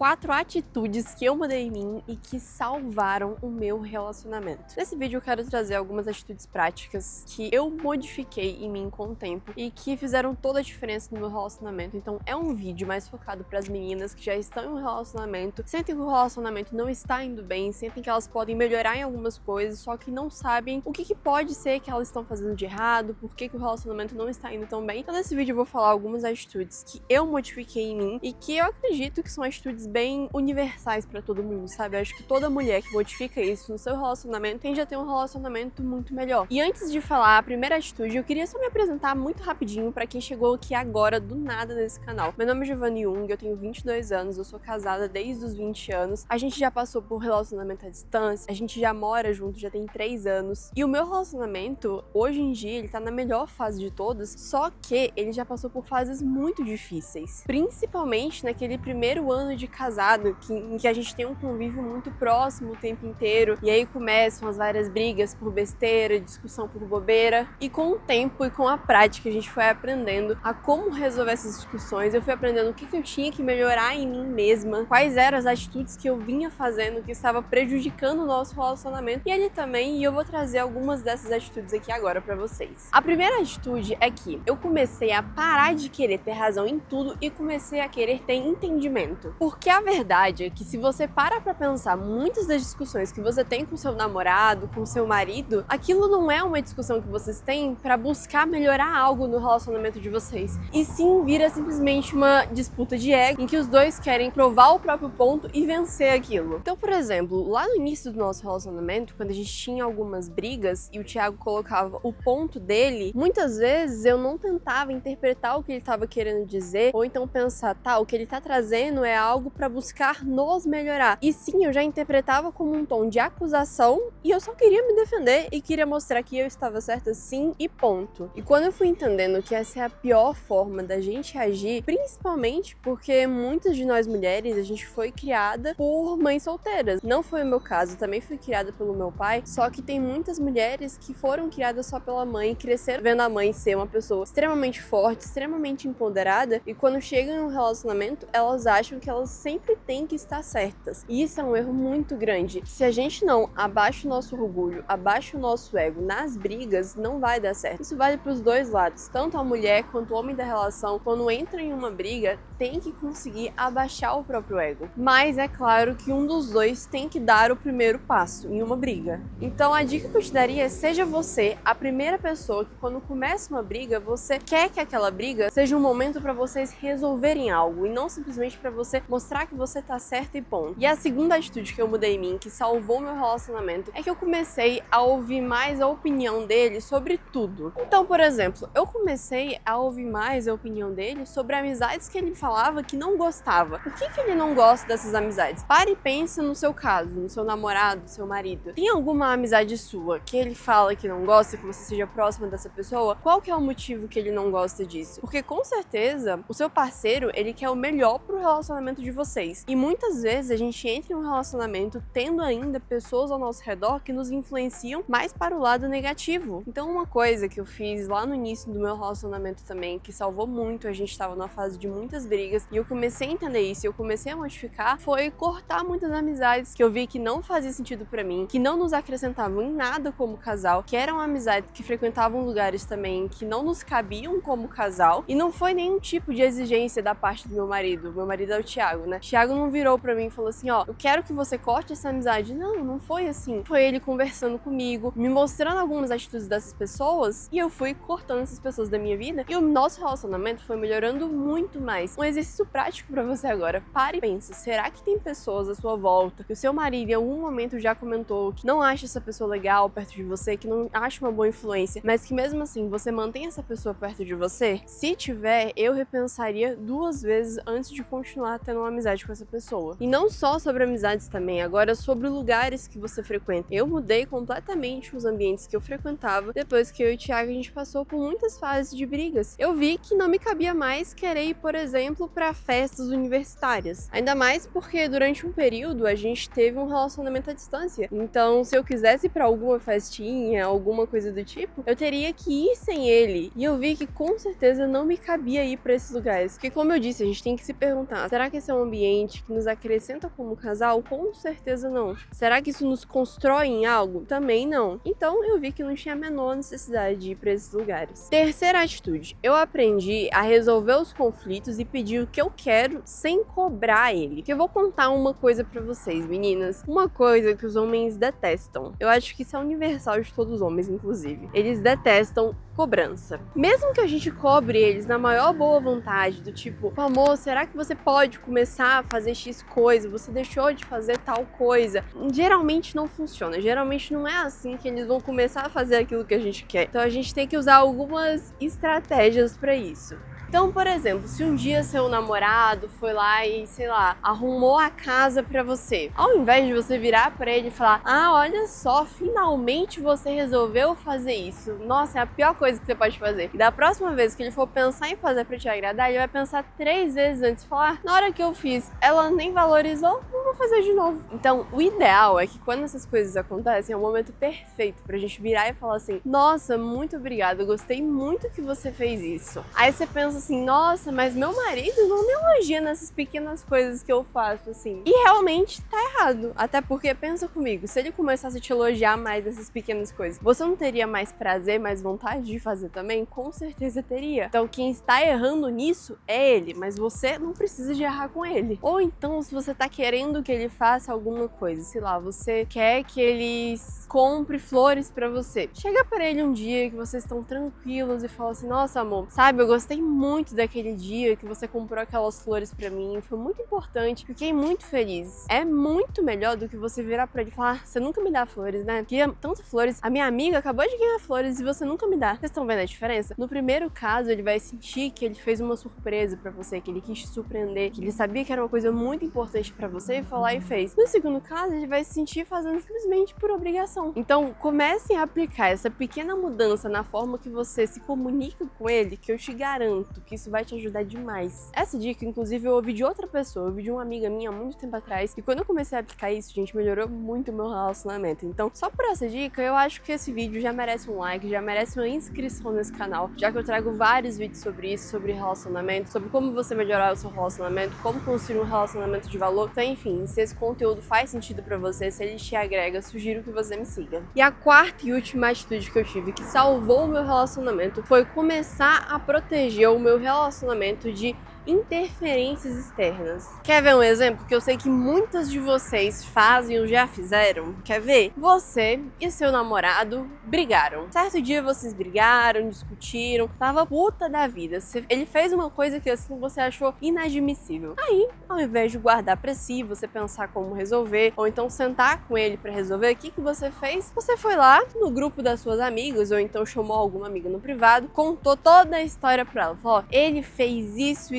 4 atitudes que eu mudei em mim e que salvaram o meu relacionamento. Nesse vídeo eu quero trazer algumas atitudes práticas que eu modifiquei em mim com o tempo e que fizeram toda a diferença no meu relacionamento. Então é um vídeo mais focado para as meninas que já estão em um relacionamento, sentem que o relacionamento não está indo bem, sentem que elas podem melhorar em algumas coisas, só que não sabem o que pode ser que elas estão fazendo de errado, por que o relacionamento não está indo tão bem. Então nesse vídeo eu vou falar algumas atitudes que eu modifiquei em mim e que eu acredito que são atitudes bem universais pra todo mundo, sabe? Eu acho que toda mulher que modifica isso no seu relacionamento tende a ter um relacionamento muito melhor. E antes de falar a primeira atitude, eu queria só me apresentar muito rapidinho pra quem chegou aqui agora do nada nesse canal. Meu nome é Giovanni Jung, eu tenho 22 anos, eu sou casada desde os 20 anos. A gente já passou por relacionamento à distância, a gente já mora junto, já tem 3 anos. E o meu relacionamento, hoje em dia, ele tá na melhor fase de todas, só que ele já passou por fases muito difíceis. Principalmente naquele primeiro ano de casado, em que a gente tem um convívio muito próximo o tempo inteiro, e aí começam as várias brigas por besteira, discussão por bobeira, e com o tempo e com a prática a gente foi aprendendo a como resolver essas discussões, eu fui aprendendo o que eu tinha que melhorar em mim mesma, quais eram as atitudes que eu vinha fazendo que estava prejudicando o nosso relacionamento, e ele também, e eu vou trazer algumas dessas atitudes aqui agora pra vocês. A primeira atitude é que eu comecei a parar de querer ter razão em tudo e comecei a querer ter entendimento. Porque a verdade é que se você para pra pensar muitas das discussões que você tem com seu namorado, com seu marido, aquilo não é uma discussão que vocês têm pra buscar melhorar algo no relacionamento de vocês. E sim vira simplesmente uma disputa de ego em que os dois querem provar o próprio ponto e vencer aquilo. Então, por exemplo, lá no início do nosso relacionamento, quando a gente tinha algumas brigas e o Thiago colocava o ponto dele, muitas vezes eu não tentava interpretar o que ele estava querendo dizer, ou então pensar, tá, o que ele tá trazendo é algo pra buscar nos melhorar. E sim, eu já interpretava como um tom de acusação e eu só queria me defender e queria mostrar que eu estava certa sim e ponto. E quando eu fui entendendo que essa é a pior forma da gente agir, principalmente porque muitas de nós mulheres, a gente foi criada por mães solteiras. Não foi o meu caso, também fui criada pelo meu pai, só que tem muitas mulheres que foram criadas só pela mãe, cresceram vendo a mãe ser uma pessoa extremamente forte, extremamente empoderada, e quando chegam em um relacionamento, elas acham que elas sempre têm que estar certas. E isso é um erro muito grande. Se a gente não abaixa o nosso orgulho, abaixa o nosso ego nas brigas, não vai dar certo. Isso vale para os dois lados. Tanto a mulher quanto o homem da relação, quando entra em uma briga, tem que conseguir abaixar o próprio ego. Mas é claro que um dos dois tem que dar o primeiro passo em uma briga. Então a dica que eu te daria é: seja você a primeira pessoa que, quando começa uma briga, você quer que aquela briga seja um momento para vocês resolverem algo e não simplesmente para você mostrar que você tá certa e ponto. E a segunda atitude que eu mudei em mim, que salvou meu relacionamento, é que eu comecei a ouvir mais a opinião dele sobre tudo. Então, por exemplo, eu comecei a ouvir mais a opinião dele sobre amizades que ele falava que não gostava. Por que ele não gosta dessas amizades? Pare e pense no seu caso, no seu namorado, no seu marido. Tem alguma amizade sua que ele fala que não gosta, que você seja próxima dessa pessoa? Qual que é o motivo que ele não gosta disso? Porque com certeza o seu parceiro, ele quer o melhor pro relacionamento de vocês. E muitas vezes a gente entra em um relacionamento tendo ainda pessoas ao nosso redor que nos influenciam mais para o lado negativo. Então uma coisa que eu fiz lá no início do meu relacionamento também, que salvou muito, a gente estava numa fase de muitas brigas, e eu comecei a entender isso, e eu comecei a modificar, foi cortar muitas amizades que eu vi que não fazia sentido pra mim, que não nos acrescentavam em nada como casal, que eram amizades que frequentavam lugares também que não nos cabiam como casal, e não foi nenhum tipo de exigência da parte do meu marido. Meu marido é o Thiago, né? Thiago não virou pra mim e falou assim, ó, eu quero que você corte essa amizade. Não foi assim. Foi ele conversando comigo, me mostrando algumas atitudes dessas pessoas, e eu fui cortando essas pessoas da minha vida, e o nosso relacionamento foi melhorando muito mais. Um exercício prático pra você agora: pare e pense, será que tem pessoas à sua volta que o seu marido em algum momento já comentou que não acha essa pessoa legal perto de você, que não acha uma boa influência, mas que mesmo assim você mantém essa pessoa perto de você? Se tiver, eu repensaria 2 vezes antes de continuar tendo uma amizade com essa pessoa. E não só sobre amizades também, agora sobre lugares que você frequenta. Eu mudei completamente os ambientes que eu frequentava depois que eu e o Thiago, a gente passou por muitas fases de brigas. Eu vi que não me cabia mais querer ir, por exemplo, para festas universitárias. Ainda mais porque durante um período a gente teve um relacionamento à distância. Então, se eu quisesse ir pra alguma festinha, alguma coisa do tipo, eu teria que ir sem ele. E eu vi que com certeza não me cabia ir pra esses lugares. Porque, como eu disse, a gente tem que se perguntar, será que esse é um ambiente que nos acrescenta como casal? Com certeza não. Será que isso nos constrói em algo? Também não. Então eu vi que não tinha a menor necessidade de ir para esses lugares. Terceira atitude, eu aprendi a resolver os conflitos e pedir o que eu quero sem cobrar ele. Que eu vou contar uma coisa pra vocês, meninas. Uma coisa que os homens detestam. Eu acho que isso é universal de todos os homens, inclusive. Eles detestam cobrança. Mesmo que a gente cobre eles na maior boa vontade, do tipo, amor, será que você pode começar a fazer X coisa? Você deixou de fazer tal coisa? Geralmente não funciona. Geralmente não é assim que eles vão começar a fazer aquilo que a gente quer. Então a gente tem que usar algumas estratégias pra isso. Então, por exemplo, se um dia seu namorado foi lá e, sei lá, arrumou a casa pra você, ao invés de você virar pra ele e falar, ah, olha só, finalmente você resolveu fazer isso. Nossa, é a pior coisa que você pode fazer. E da próxima vez que ele for pensar em fazer pra te agradar, ele vai pensar 3 vezes antes de falar, na hora que eu fiz, ela nem valorizou, não vou fazer de novo. Então, o ideal é que quando essas coisas acontecem, é o momento perfeito pra gente virar e falar assim, nossa, muito obrigada, eu gostei muito que você fez isso. Aí você pensa assim, nossa, mas meu marido não me elogia nessas pequenas coisas que eu faço, assim. E realmente tá errado. Até porque, pensa comigo, se ele começasse a te elogiar mais nessas pequenas coisas, você não teria mais prazer, mais vontade de fazer também? Com certeza teria. Então quem está errando nisso é ele, mas você não precisa de errar com ele. Ou então, se você tá querendo que ele faça alguma coisa, sei lá, você quer que ele compre flores pra você. Chega pra ele um dia que vocês estão tranquilos e fala assim, nossa, amor, sabe, eu gostei muito daquele dia que você comprou aquelas flores pra mim, foi muito importante, fiquei muito feliz. É muito melhor do que você virar pra ele e falar, você nunca me dá flores, né? Queria tantas flores, a minha amiga acabou de ganhar flores e você nunca me dá. Vocês estão vendo a diferença? No primeiro caso, ele vai sentir que ele fez uma surpresa pra você, que ele quis te surpreender, que ele sabia que era uma coisa muito importante pra você e foi lá e fez. No segundo caso, ele vai se sentir fazendo simplesmente por obrigação. Então, comecem a aplicar essa pequena mudança na forma que você se comunica com ele, que eu te garanto que isso vai te ajudar demais. Essa dica, inclusive, eu ouvi de outra pessoa, eu ouvi de uma amiga minha há muito tempo atrás, e quando eu comecei a aplicar isso, gente, melhorou muito o meu relacionamento. Então, só por essa dica, eu acho que esse vídeo já merece um like, já merece uma inscrição nesse canal, já que eu trago vários vídeos sobre isso, sobre relacionamento, sobre como você melhorar o seu relacionamento, como construir um relacionamento de valor. Então, enfim, se esse conteúdo faz sentido pra você, se ele te agrega, sugiro que você me siga. E a quarta e última atitude que eu tive que salvou o meu relacionamento foi começar a proteger o meu relacionamento de interferências externas. Quer ver um exemplo que eu sei que muitas de vocês fazem ou já fizeram? Quer ver? Você e seu namorado brigaram. Certo dia vocês brigaram, discutiram, tava puta da vida. Ele fez uma coisa que assim você achou inadmissível. Aí, ao invés de guardar pra si, você pensar como resolver, ou então sentar com ele pra resolver, o que você fez? Você foi lá no grupo das suas amigas, ou então chamou alguma amiga no privado, contou toda a história pra ela. Falou, ó, ele fez isso,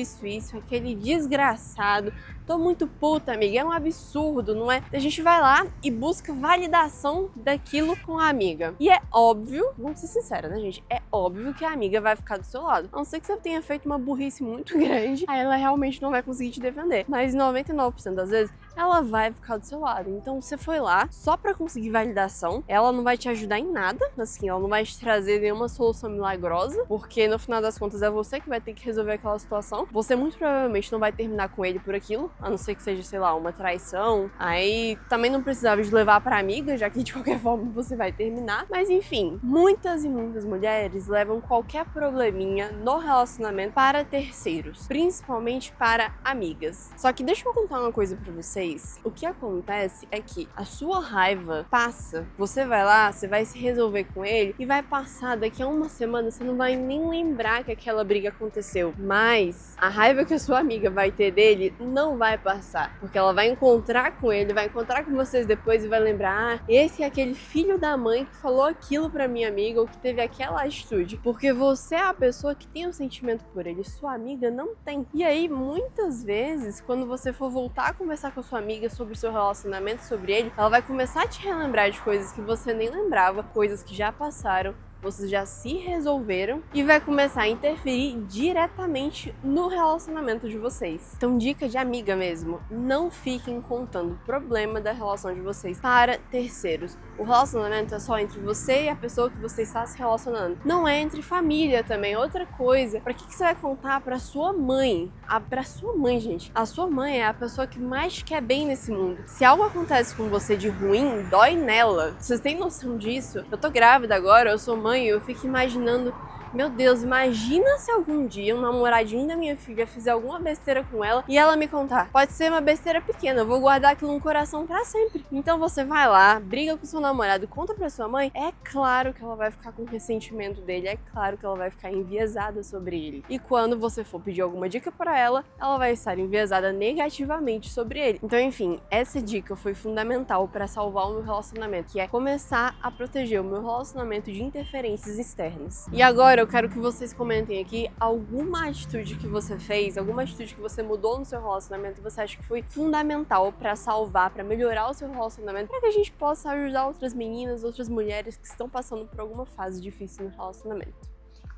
aquele desgraçado. Tô muito puta, amiga, é um absurdo, não é? A gente vai lá e busca validação daquilo com a amiga. E é óbvio, vamos ser sinceros, né, gente? É óbvio que a amiga vai ficar do seu lado. A não ser que você tenha feito uma burrice muito grande, aí ela realmente não vai conseguir te defender. Mas 99% das vezes, ela vai ficar do seu lado. Então você foi lá só pra conseguir validação, ela não vai te ajudar em nada, assim, ela não vai te trazer nenhuma solução milagrosa, porque no final das contas é você que vai ter que resolver aquela situação. Você muito provavelmente não vai terminar com ele por aquilo, a não ser que seja, sei lá, uma traição. Aí também não precisava de levar pra amiga, já que de qualquer forma você vai terminar. Mas enfim, muitas e muitas mulheres levam qualquer probleminha no relacionamento para terceiros, principalmente para amigas. Só que deixa eu contar uma coisa pra vocês. O que acontece é que a sua raiva passa, você vai lá, você vai se resolver com ele e vai passar daqui a uma semana, você não vai nem lembrar que aquela briga aconteceu. Mas a raiva que a sua amiga vai ter dele não vai passar, porque ela vai encontrar com ele, vai encontrar com vocês depois e vai lembrar, ah, esse é aquele filho da mãe que falou aquilo pra minha amiga ou que teve aquela atitude, porque você é a pessoa que tem um sentimento por ele, sua amiga não tem. E aí, muitas vezes, quando você for voltar a conversar com a sua amiga sobre o seu relacionamento, sobre ele, ela vai começar a te relembrar de coisas que você nem lembrava, coisas que já passaram, vocês já se resolveram e vai começar a interferir diretamente no relacionamento de vocês. Então, dica de amiga mesmo, não fiquem contando o problema da relação de vocês para terceiros. O relacionamento é só entre você e a pessoa que você está se relacionando. Não é entre família também. Outra coisa, pra que você vai contar pra sua mãe? Pra sua mãe, gente. A sua mãe é a pessoa que mais quer bem nesse mundo. Se algo acontece com você de ruim, dói nela. Vocês têm noção disso? Eu tô grávida agora, eu sou mãe, eu fico imaginando... Meu Deus, imagina se algum dia um namoradinho da minha filha fizer alguma besteira com ela e ela me contar. Pode ser uma besteira pequena, eu vou guardar aquilo no coração pra sempre. Então você vai lá, briga com seu namorado, conta pra sua mãe, é claro que ela vai ficar com ressentimento dele, é claro que ela vai ficar enviesada sobre ele. E quando você for pedir alguma dica pra ela, ela vai estar enviesada negativamente sobre ele. Então, enfim, essa dica foi fundamental pra salvar o meu relacionamento, que é começar a proteger o meu relacionamento de interferências externas. E agora eu quero que vocês comentem aqui alguma atitude que você fez, alguma atitude que você mudou no seu relacionamento e você acha que foi fundamental pra salvar, pra melhorar o seu relacionamento, pra que a gente possa ajudar outras meninas, outras mulheres que estão passando por alguma fase difícil no relacionamento.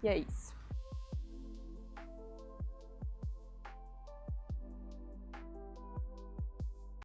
E é isso.